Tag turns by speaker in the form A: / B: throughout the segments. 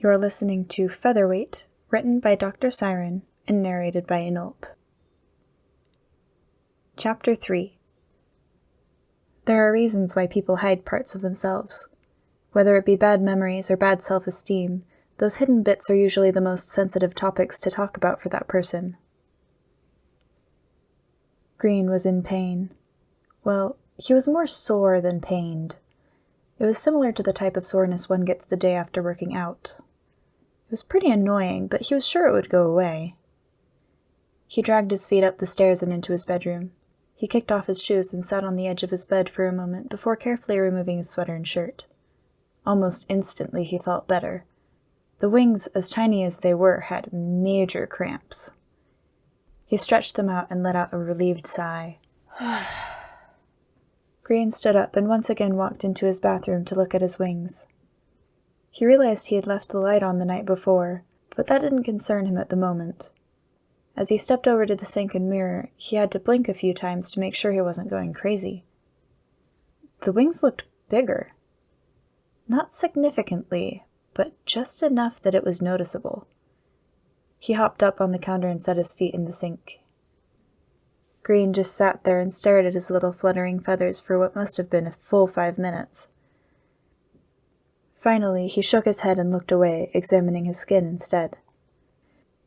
A: You're listening to Featherweight, written by DoctorSiren and narrated by Inulp. Chapter 3. There are reasons why people hide parts of themselves. Whether it be bad memories or bad self-esteem, those hidden bits are usually the most sensitive topics to talk about for that person. Grian was in pain. Well, he was more sore than pained. It was similar to the type of soreness one gets the day after working out. It was pretty annoying, but he was sure it would go away. He dragged his feet up the stairs and into his bedroom. He kicked off his shoes and sat on the edge of his bed for a moment before carefully removing his sweater and shirt. Almost instantly he felt better. The wings, as tiny as they were, had major cramps. He stretched them out and let out a relieved sigh. Grian stood up and once again walked into his bathroom to look at his wings. He realized he had left the light on the night before, but that didn't concern him at the moment. As he stepped over to the sink and mirror, he had to blink a few times to make sure he wasn't going crazy. The wings looked bigger. Not significantly, but just enough that it was noticeable. He hopped up on the counter and set his feet in the sink. Grian just sat there and stared at his little fluttering feathers for what must have been a full 5 minutes. Finally, he shook his head and looked away, examining his skin instead.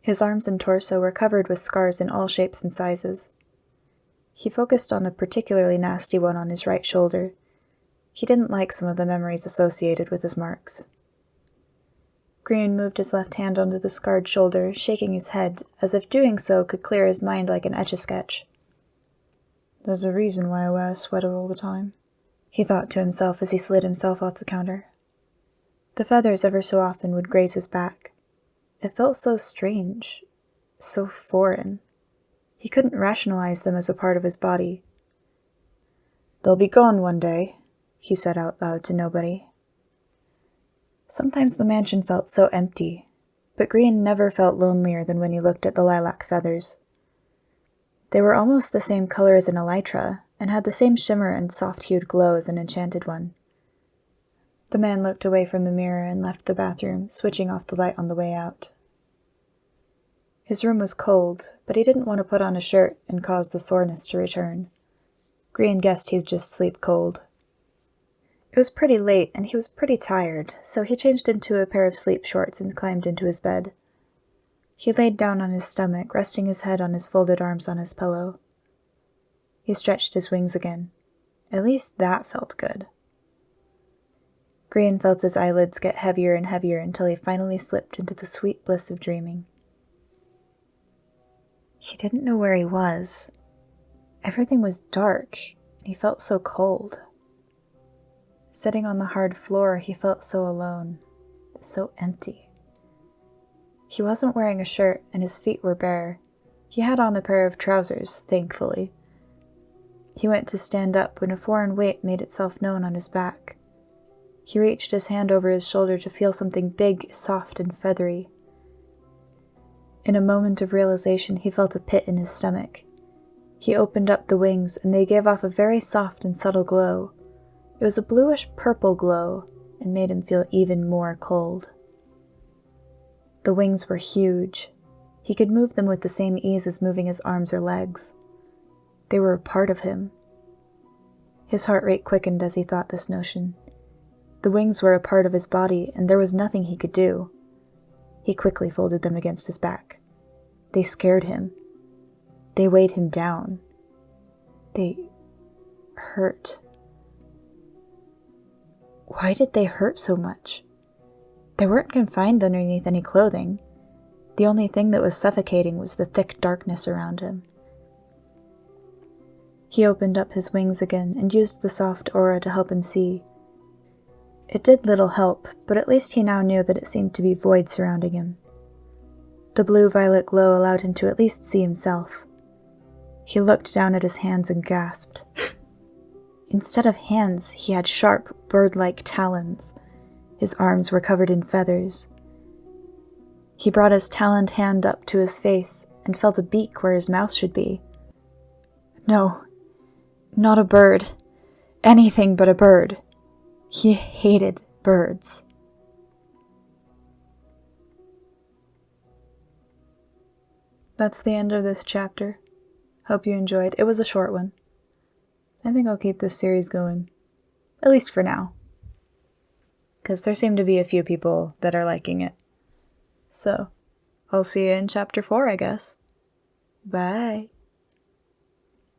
A: His arms and torso were covered with scars in all shapes and sizes. He focused on a particularly nasty one on his right shoulder. He didn't like some of the memories associated with his marks. Grian moved his left hand onto the scarred shoulder, shaking his head, as if doing so could clear his mind like an etch-a-sketch. "There's a reason why I wear a sweater all the time," he thought to himself as he slid himself off the counter. The feathers ever so often would graze his back. It felt so strange, so foreign. He couldn't rationalize them as a part of his body. "They'll be gone one day," he said out loud to nobody. Sometimes the mansion felt so empty, but Grian never felt lonelier than when he looked at the lilac feathers. They were almost the same color as an elytra, and had the same shimmer and soft-hued glow as an enchanted one. The man looked away from the mirror and left the bathroom, switching off the light on the way out. His room was cold, but he didn't want to put on a shirt and cause the soreness to return. Grian guessed he'd just sleep cold. It was pretty late, and he was pretty tired, so he changed into a pair of sleep shorts and climbed into his bed. He laid down on his stomach, resting his head on his folded arms on his pillow. He stretched his wings again. At least that felt good. Grian felt his eyelids get heavier and heavier until he finally slipped into the sweet bliss of dreaming. He didn't know where he was. Everything was dark, and he felt so cold. Sitting on the hard floor, he felt so alone, so empty. He wasn't wearing a shirt, and his feet were bare. He had on a pair of trousers, thankfully. He went to stand up when a foreign weight made itself known on his back. He reached his hand over his shoulder to feel something big, soft, and feathery. In a moment of realization, he felt a pit in his stomach. He opened up the wings, and they gave off a very soft and subtle glow. It was a bluish-purple glow, and made him feel even more cold. The wings were huge. He could move them with the same ease as moving his arms or legs. They were a part of him. His heart rate quickened as he thought this notion. The wings were a part of his body, and there was nothing he could do. He quickly folded them against his back. They scared him. They weighed him down. They hurt. Why did they hurt so much? They weren't confined underneath any clothing. The only thing that was suffocating was the thick darkness around him. He opened up his wings again and used the soft aura to help him see. It did little help, but at least he now knew that it seemed to be void surrounding him. The blue-violet glow allowed him to at least see himself. He looked down at his hands and gasped. Instead of hands, he had sharp, bird-like talons. His arms were covered in feathers. He brought his taloned hand up to his face and felt a beak where his mouth should be. No, not a bird. Anything but a bird. He hated birds. that's the end of this chapter. Hope you enjoyed. It was a short one. I think I'll keep this series going, at least for now, because there seem to be a few people that are liking it. So, I'll see you in chapter 4, I guess. Bye.